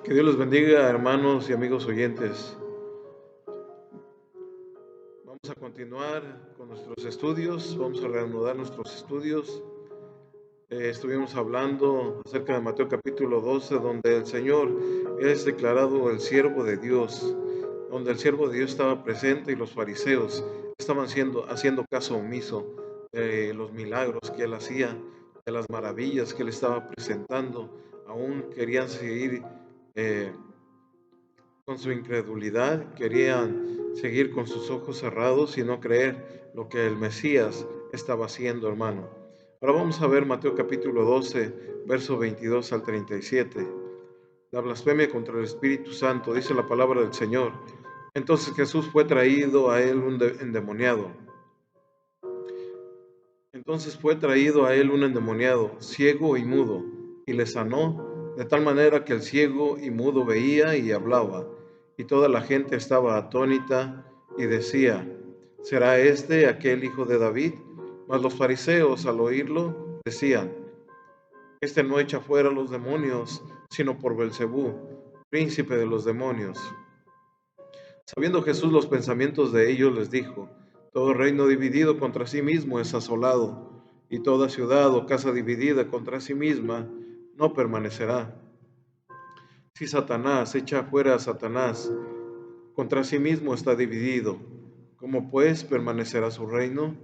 Que Dios les bendiga, hermanos y amigos oyentes. Vamos a continuar con nuestros estudios, vamos a reanudar nuestros estudios. Estuvimos hablando acerca de Mateo capítulo 12, donde el Señor es declarado el siervo de Dios, donde el siervo de Dios estaba presente y los fariseos estaban haciendo caso omiso de los milagros que él hacía, de las maravillas que él estaba presentando. Aún querían seguir con su incredulidad, querían seguir con sus ojos cerrados y no creer lo que el Mesías estaba haciendo, hermano. Ahora vamos a ver Mateo capítulo 12, verso 22 al 37. La blasfemia contra el Espíritu Santo, dice la palabra del Señor. Entonces Jesús fue traído a él un endemoniado. Ciego y mudo, y le sanó, de tal manera que el ciego y mudo veía y hablaba, y toda la gente estaba atónita y decía: ¿será este aquel hijo de David? Mas los fariseos, al oírlo, decían: este no echa fuera los demonios, sino por Belcebú, príncipe de los demonios. Sabiendo Jesús los pensamientos de ellos, les dijo: todo reino dividido contra sí mismo es asolado, y toda ciudad o casa dividida contra sí misma no permanecerá. Si Satanás echa fuera a Satanás, contra sí mismo está dividido. ¿Cómo pues permanecerá su reino?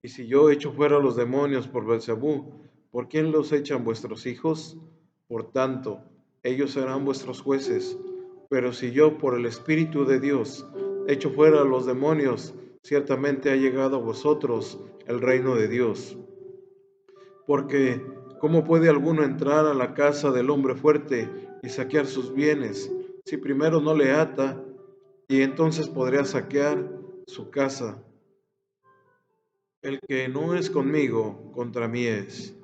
Y si yo echo fuera a los demonios por Belcebú, ¿por quién los echan vuestros hijos? Por tanto, ellos serán vuestros jueces. Pero si yo por el Espíritu de Dios echo fuera a los demonios, ciertamente ha llegado a vosotros el reino de Dios. Porque ¿cómo puede alguno entrar a la casa del hombre fuerte y saquear sus bienes, si primero no le ata, y entonces podría saquear su casa? El que no es conmigo, contra mí es,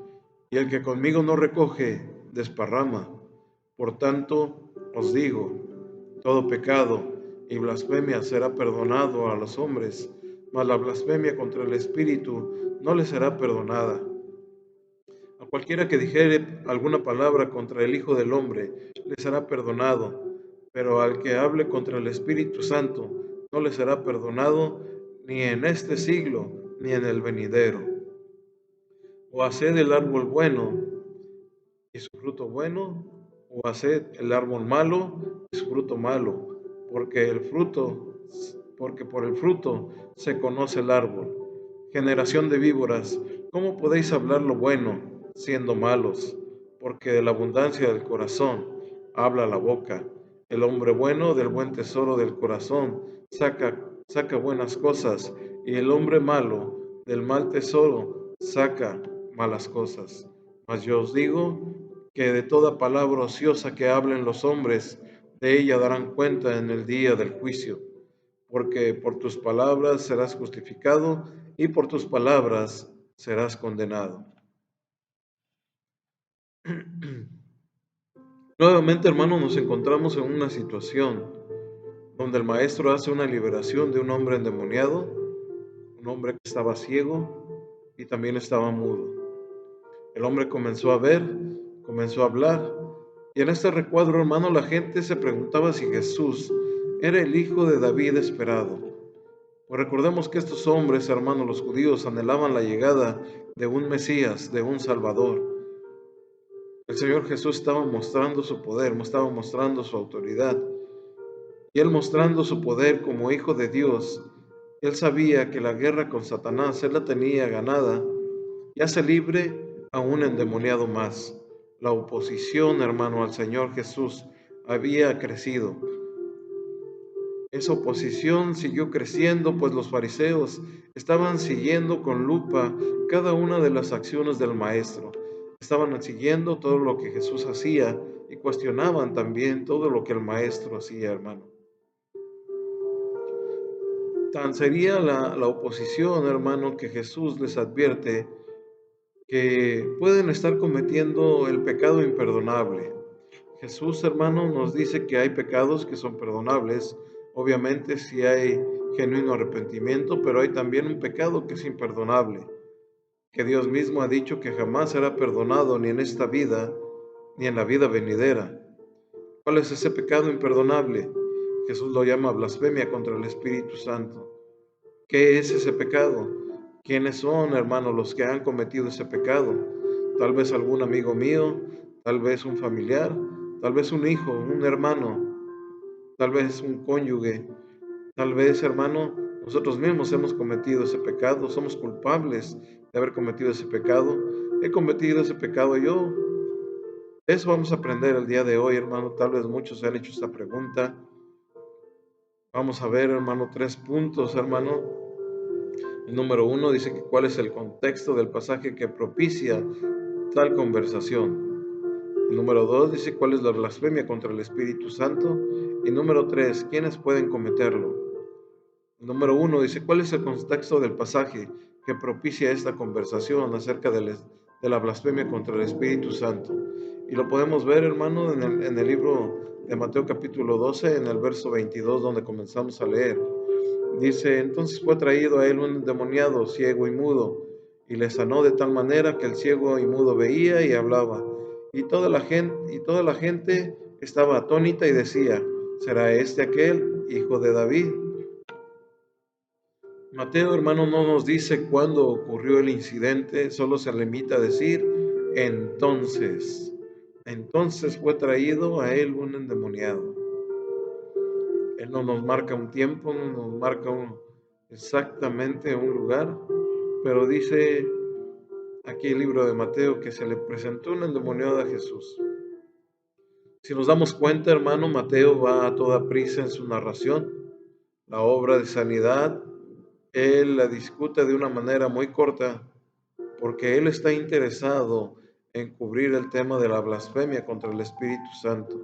y el que conmigo no recoge, desparrama. Por tanto, os digo, todo pecado y blasfemia será perdonado a los hombres, mas la blasfemia contra el Espíritu no le será perdonada. A cualquiera que dijere alguna palabra contra el Hijo del Hombre, le será perdonado, pero al que hable contra el Espíritu Santo, no le será perdonado ni en este siglo, ni en el venidero. O haced el árbol bueno y su fruto bueno, o haced el árbol malo y su fruto malo, porque por el fruto se conoce el árbol. Generación de víboras, ¿cómo podéis hablar lo bueno siendo malos? Porque de la abundancia del corazón habla la boca. El hombre bueno del buen tesoro del corazón saca buenas cosas, y el hombre malo del mal tesoro saca malas cosas. Mas yo os digo que de toda palabra ociosa que hablen los hombres, de ella darán cuenta en el día del juicio. Porque por tus palabras serás justificado y por tus palabras serás condenado. Nuevamente, hermanos, nos encontramos en una situación donde el maestro hace una liberación de un hombre endemoniado, un hombre que estaba ciego y también estaba mudo. El hombre comenzó a ver, comenzó a hablar, y en este recuadro, hermano, la gente se preguntaba si Jesús era el hijo de David esperado. Pues recordemos que estos hombres, hermanos, los judíos, anhelaban la llegada de un Mesías, de un Salvador. El Señor Jesús estaba mostrando su poder, estaba mostrando su autoridad. Y él, mostrando su poder como hijo de Dios, él sabía que la guerra con Satanás él la tenía ganada, y hace libre a un endemoniado más. La oposición, hermano, al Señor Jesús había crecido. Esa oposición siguió creciendo, pues los fariseos estaban siguiendo con lupa cada una de las acciones del Maestro. Estaban siguiendo todo lo que Jesús hacía y cuestionaban también todo lo que el Maestro hacía, hermano. Tan sería la oposición, hermano, que Jesús les advierte que pueden estar cometiendo el pecado imperdonable. Jesús, hermano, nos dice que hay pecados que son perdonables, obviamente si hay genuino arrepentimiento, pero hay también un pecado que es imperdonable, que Dios mismo ha dicho que jamás será perdonado ni en esta vida, ni en la vida venidera. ¿Cuál es ese pecado imperdonable? Jesús lo llama blasfemia contra el Espíritu Santo. ¿Qué es ese pecado? ¿Quiénes son, hermanos, los que han cometido ese pecado? Tal vez algún amigo mío, tal vez un familiar, tal vez un hijo, un hermano, tal vez un cónyuge, tal vez, hermano, nosotros mismos hemos cometido ese pecado, somos culpables de haber cometido ese pecado. He cometido ese pecado yo. Eso vamos a aprender el día de hoy, hermano. Tal vez muchos se han hecho esta pregunta. Vamos a ver, hermano, 3 puntos, hermano. El número 1 dice que cuál es el contexto del pasaje que propicia tal conversación. El número 2 dice cuál es la blasfemia contra el Espíritu Santo. Y número 3, ¿quiénes pueden cometerlo? El número 1 dice cuál es el contexto del pasaje que propicia esta conversación acerca de la blasfemia contra el Espíritu Santo. Y lo podemos ver, hermano, en el libro de Mateo capítulo 12, en el verso 22, donde comenzamos a leer. Dice, entonces fue traído a él un endemoniado, ciego y mudo, y le sanó de tal manera que el ciego y mudo veía y hablaba. Y toda la gente estaba atónita y decía, ¿será este aquel hijo de David? Mateo, hermano, no nos dice cuándo ocurrió el incidente, solo se limita a decir, entonces fue traído a él un endemoniado. Él no nos marca un tiempo, no nos marca exactamente un lugar, pero dice aquí el libro de Mateo que se le presentó un endemoniado a Jesús. Si nos damos cuenta, hermano, Mateo va a toda prisa en su narración. La obra de sanidad, él la discute de una manera muy corta, porque él está interesado en cubrir el tema de la blasfemia contra el Espíritu Santo.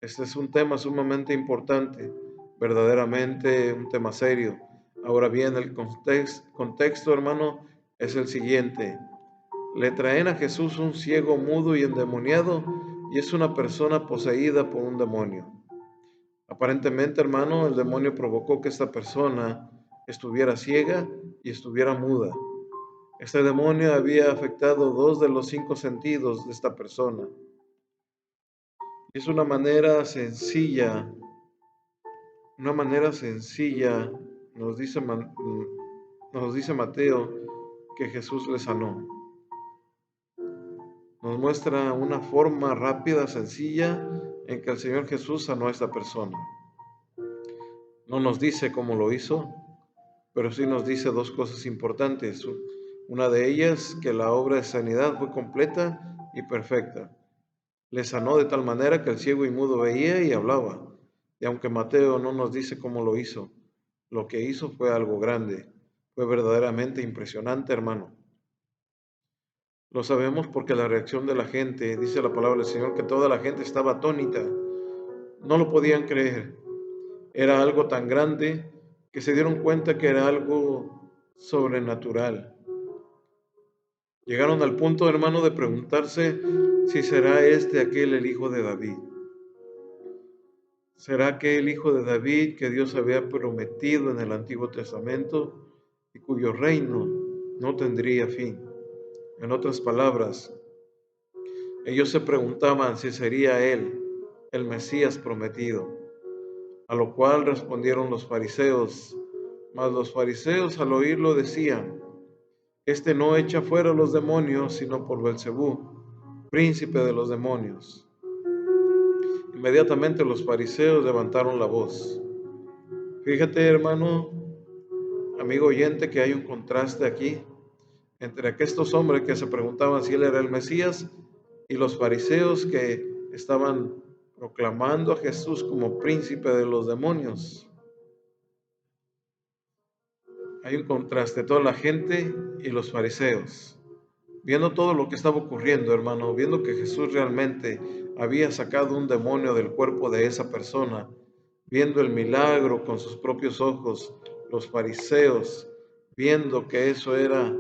Este es un tema sumamente importante, verdaderamente un tema serio. Ahora bien, el contexto, hermano, es el siguiente. Le traen a Jesús un ciego, mudo y endemoniado, y es una persona poseída por un demonio. Aparentemente, hermano, el demonio provocó que esta persona estuviera ciega y estuviera muda. Este demonio había afectado 2 de los 5 sentidos de esta persona. Es una manera sencilla, nos dice, nos dice Mateo que Jesús le sanó. Nos muestra una forma rápida, sencilla, en que el Señor Jesús sanó a esta persona. No nos dice cómo lo hizo, pero sí nos dice 2 cosas importantes. Una de ellas, que la obra de sanidad fue completa y perfecta. Le sanó de tal manera que el ciego y mudo veía y hablaba. Y aunque Mateo no nos dice cómo lo hizo, lo que hizo fue algo grande. Fue verdaderamente impresionante, hermano. Lo sabemos porque la reacción de la gente, dice la palabra del Señor, que toda la gente estaba atónita. No lo podían creer. Era algo tan grande que se dieron cuenta que era algo sobrenatural. Llegaron al punto, hermano, de preguntarse si será este aquel el hijo de David. ¿Será que el hijo de David que Dios había prometido en el Antiguo Testamento y cuyo reino no tendría fin? En otras palabras, ellos se preguntaban si sería él el Mesías prometido, a lo cual respondieron los fariseos. Mas los fariseos al oírlo decían, este no echa fuera los demonios, sino por Belcebú, príncipe de los demonios. Inmediatamente los fariseos levantaron la voz. Fíjate, hermano, amigo oyente, que hay un contraste aquí entre estos hombres que se preguntaban si él era el Mesías y los fariseos que estaban proclamando a Jesús como príncipe de los demonios. Hay un contraste, toda la gente y los fariseos. Viendo todo lo que estaba ocurriendo, hermano, viendo que Jesús realmente había sacado un demonio del cuerpo de esa persona, viendo el milagro con sus propios ojos, los fariseos, viendo que eso era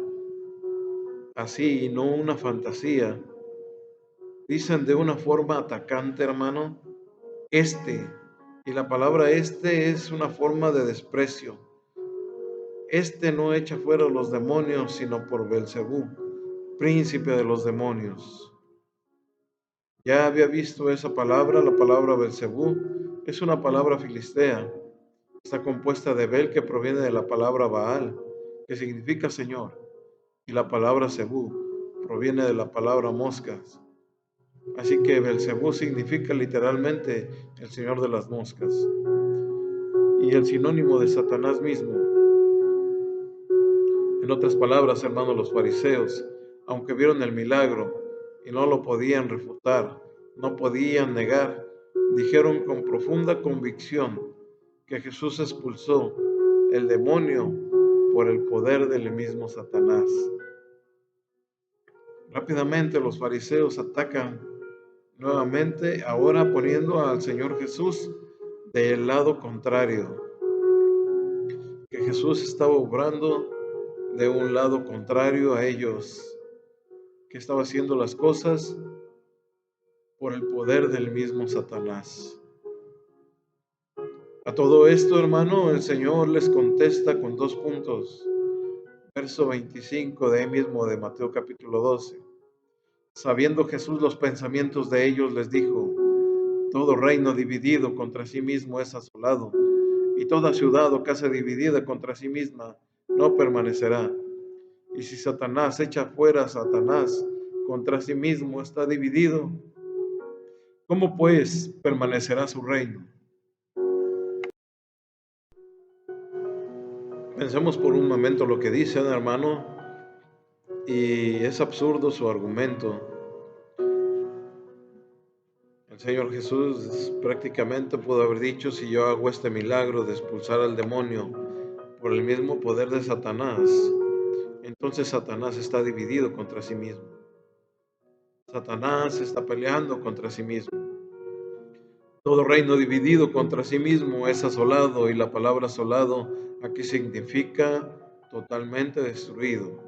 así y no una fantasía, dicen de una forma atacante, hermano, este, y la palabra este es una forma de desprecio. Este no echa fuera los demonios, sino por Belcebú, príncipe de los demonios. Ya había visto esa palabra, la palabra Belcebú, es una palabra filistea. Está compuesta de Bel, que proviene de la palabra Baal, que significa Señor, y la palabra Cebú proviene de la palabra moscas. Así que Belcebú significa literalmente el Señor de las moscas. Y el sinónimo de Satanás mismo. En otras palabras, hermanos, los fariseos, aunque vieron el milagro y no lo podían refutar, no podían negar, dijeron con profunda convicción que Jesús expulsó el demonio por el poder del mismo Satanás. Rápidamente los fariseos atacan nuevamente, ahora poniendo al Señor Jesús del lado contrario, que Jesús estaba obrando de un lado contrario a ellos, que estaba haciendo las cosas por el poder del mismo Satanás. A todo esto, hermano, el Señor les contesta con 2 puntos. Verso 25 de ahí mismo de Mateo capítulo 12. Sabiendo Jesús los pensamientos de ellos, les dijo: todo reino dividido contra sí mismo es asolado, y toda ciudad o casa dividida contra sí misma no permanecerá. Y si Satanás echa fuera a Satanás, contra sí mismo está dividido, ¿cómo pues permanecerá su reino? Pensemos por un momento lo que dice, hermano, y es absurdo su argumento. El Señor Jesús prácticamente pudo haber dicho: si yo hago este milagro de expulsar al demonio por el mismo poder de Satanás, entonces Satanás está dividido contra sí mismo. Satanás está peleando contra sí mismo. Todo reino dividido contra sí mismo es asolado, y la palabra asolado aquí significa totalmente destruido.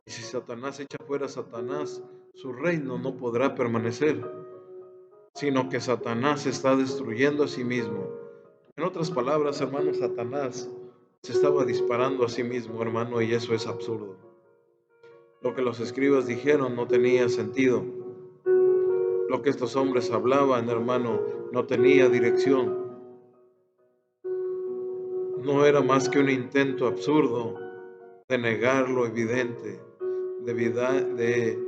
Y si Satanás echa fuera a Satanás, su reino no podrá permanecer, sino que Satanás está destruyendo a sí mismo. En otras palabras, hermano, Satanás se estaba disparando a sí mismo, hermano, y eso es absurdo. Lo que los escribas dijeron no tenía sentido. Lo que estos hombres hablaban, hermano, no tenía dirección. No era más que un intento absurdo de negar lo evidente, de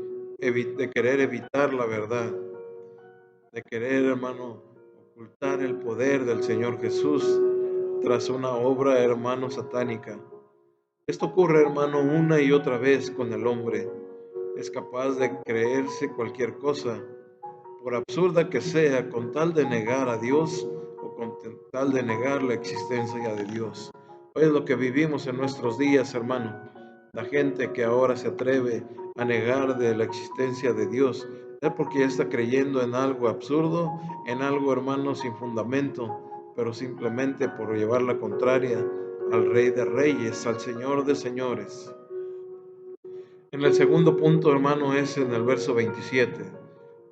querer evitar la verdad, de querer, hermano, ocultar el poder del Señor Jesús tras una obra, hermano, satánica. Esto ocurre, hermano, una y otra vez con el hombre. Es capaz de creerse cualquier cosa, por absurda que sea, con tal de negar a Dios o con tal de negar la existencia de Dios. Hoy es lo que vivimos en nuestros días, hermano. La gente que ahora se atreve a negar de la existencia de Dios es porque ya está creyendo en algo absurdo, en algo, hermano, sin fundamento, pero simplemente por llevar la contraria al Rey de Reyes, al Señor de Señores. En el segundo punto, hermano, es en el verso 27.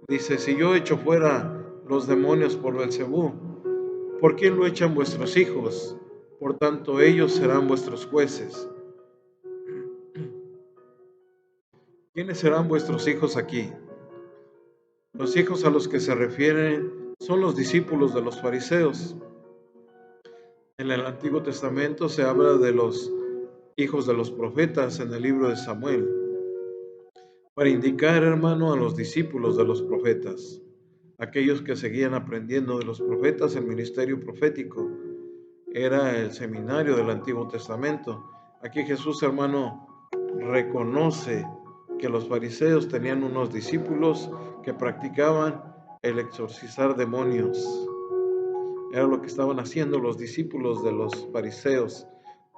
Dice: si yo echo fuera los demonios por Belcebú, ¿por quién lo echan vuestros hijos? Por tanto, ellos serán vuestros jueces. ¿Quiénes serán vuestros hijos aquí? Los hijos a los que se refieren son los discípulos de los fariseos. En el Antiguo Testamento se habla de los hijos de los profetas en el libro de Samuel, para indicar, hermano, a los discípulos de los profetas, aquellos que seguían aprendiendo de los profetas. El ministerio profético era el seminario del Antiguo Testamento. Aquí Jesús, hermano, reconoce que los fariseos tenían unos discípulos que practicaban el exorcizar demonios. Era lo que estaban haciendo los discípulos de los fariseos.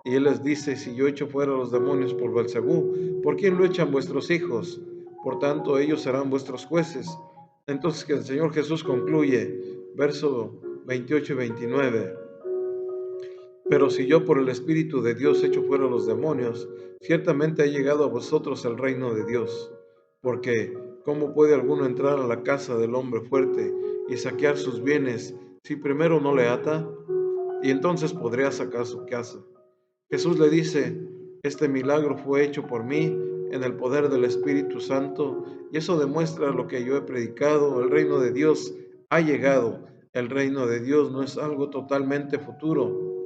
Y él les dice: si yo echo fuera los demonios por Belcebú, ¿por quién lo echan vuestros hijos? Por tanto, ellos serán vuestros jueces. Entonces que el Señor Jesús concluye, verso 28 y 29. Pero si yo por el Espíritu de Dios echo fuera los demonios, ciertamente ha llegado a vosotros el reino de Dios. Porque, ¿cómo puede alguno entrar a la casa del hombre fuerte y saquear sus bienes si primero no le ata? Y entonces podría sacar su casa. Jesús le dice: este milagro fue hecho por mí en el poder del Espíritu Santo, y eso demuestra lo que yo he predicado. El reino de Dios ha llegado. El reino de Dios no es algo totalmente futuro.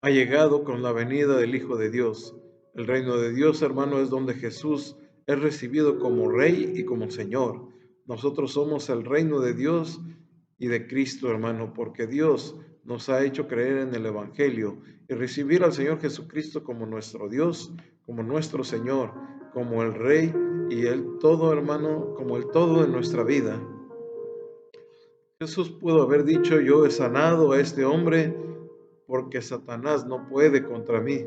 Ha llegado con la venida del Hijo de Dios. El reino de Dios, hermano, es donde Jesús es recibido como Rey y como Señor. Nosotros somos el reino de Dios y de Cristo, hermano, porque Dios nos ha hecho creer en el Evangelio y recibir al Señor Jesucristo como nuestro Dios, como nuestro Señor, como el Rey y el todo, hermano, como el todo de nuestra vida. Jesús pudo haber dicho: yo he sanado a este hombre porque Satanás no puede contra mí.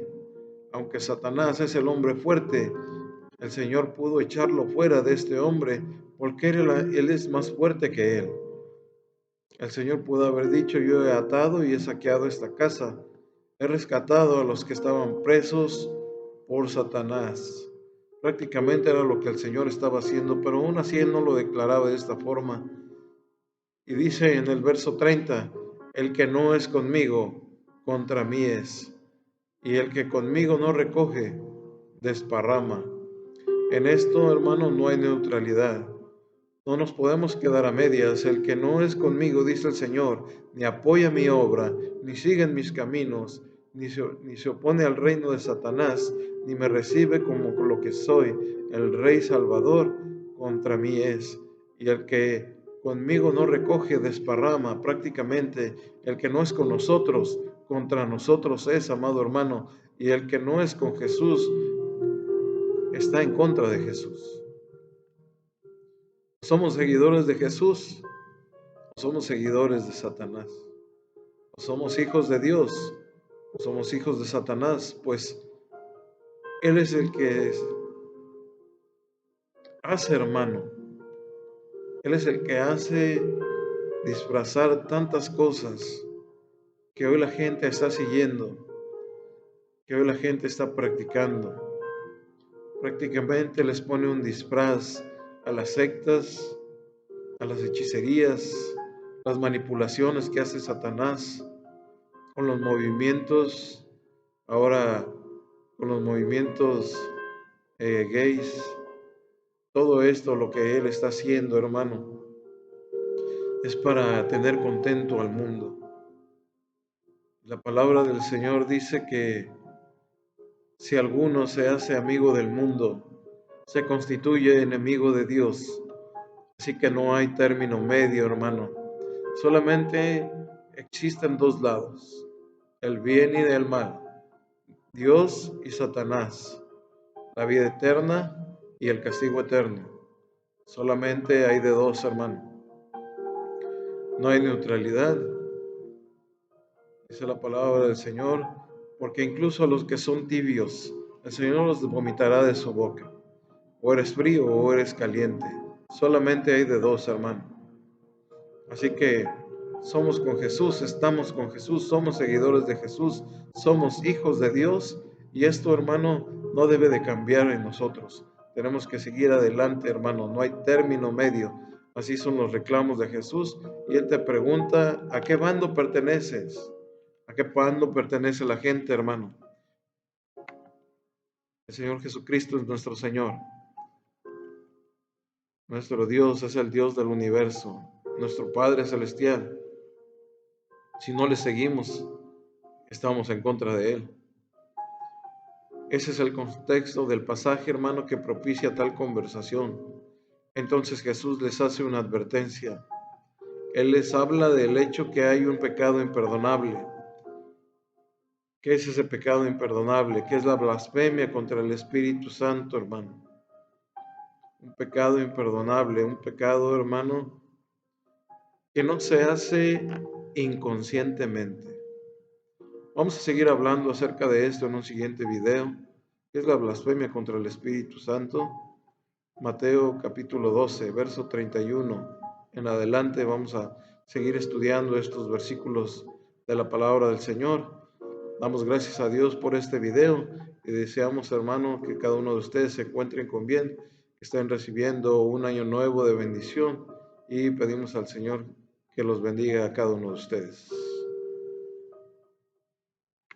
Aunque Satanás es el hombre fuerte, el Señor pudo echarlo fuera de este hombre porque él es más fuerte que él. El Señor pudo haber dicho: yo he atado y he saqueado esta casa, he rescatado a los que estaban presos por Satanás. Prácticamente era lo que el Señor estaba haciendo, pero aún así él no lo declaraba de esta forma. Y dice en el verso 30, el que no es conmigo, contra mí es. Y el que conmigo no recoge, desparrama. En esto, hermano, no hay neutralidad. No nos podemos quedar a medias. El que no es conmigo, dice el Señor, ni apoya mi obra, ni sigue en mis caminos, ni se opone al reino de Satanás, ni me recibe como lo que soy, el Rey Salvador, contra mí es. Y el que conmigo no recoge, desparrama. Prácticamente, el que no es con nosotros, contra nosotros es, amado hermano. Y el que no es con Jesús, está en contra de Jesús. ¿Somos seguidores de Jesús o somos seguidores de Satanás? ¿O somos hijos de Dios o somos hijos de Satanás? Pues Él es el que hace, hermano. Él es el que hace disfrazar tantas cosas que hoy la gente está siguiendo, que hoy la gente está practicando. Prácticamente les pone un disfraz a las sectas, a las hechicerías, las manipulaciones que hace Satanás con los movimientos, ahora con los movimientos gays. Todo esto, lo que él está haciendo, hermano, es para tener contento al mundo. La palabra del Señor dice que si alguno se hace amigo del mundo, se constituye enemigo de Dios. Así que no hay término medio, hermano. Solamente existen dos lados, el bien y el mal, Dios y Satanás, la vida eterna y el castigo eterno. Solamente hay de dos, hermano. No hay neutralidad, dice la palabra del Señor, porque incluso a los que son tibios, el Señor los vomitará de su boca. O eres frío o eres caliente. Solamente hay de dos, hermano. Así que somos con Jesús, estamos con Jesús, somos seguidores de Jesús, somos hijos de Dios, y esto, hermano, no debe de cambiar en nosotros. Tenemos que seguir adelante, hermano, no hay término medio. Así son los reclamos de Jesús, y Él te pregunta: ¿a qué bando perteneces? ¿A qué bando pertenece la gente, hermano? El Señor Jesucristo es nuestro Señor. Nuestro Dios es el Dios del universo, nuestro Padre Celestial. Si no le seguimos, estamos en contra de Él. Ese es el contexto del pasaje, hermano, que propicia tal conversación. Entonces Jesús les hace una advertencia. Él les habla del hecho que hay un pecado imperdonable. ¿Qué es ese pecado imperdonable? ¿Qué es la blasfemia contra el Espíritu Santo, hermano? Un pecado imperdonable, un pecado, hermano, que no se hace inconscientemente. Vamos a seguir hablando acerca de esto en un siguiente video, que es la blasfemia contra el Espíritu Santo. Mateo capítulo 12, verso 31. En adelante vamos a seguir estudiando estos versículos de la palabra del Señor. Damos gracias a Dios por este video y deseamos, hermano, que cada uno de ustedes se encuentren con bien, que estén recibiendo un año nuevo de bendición, y pedimos al Señor que los bendiga a cada uno de ustedes.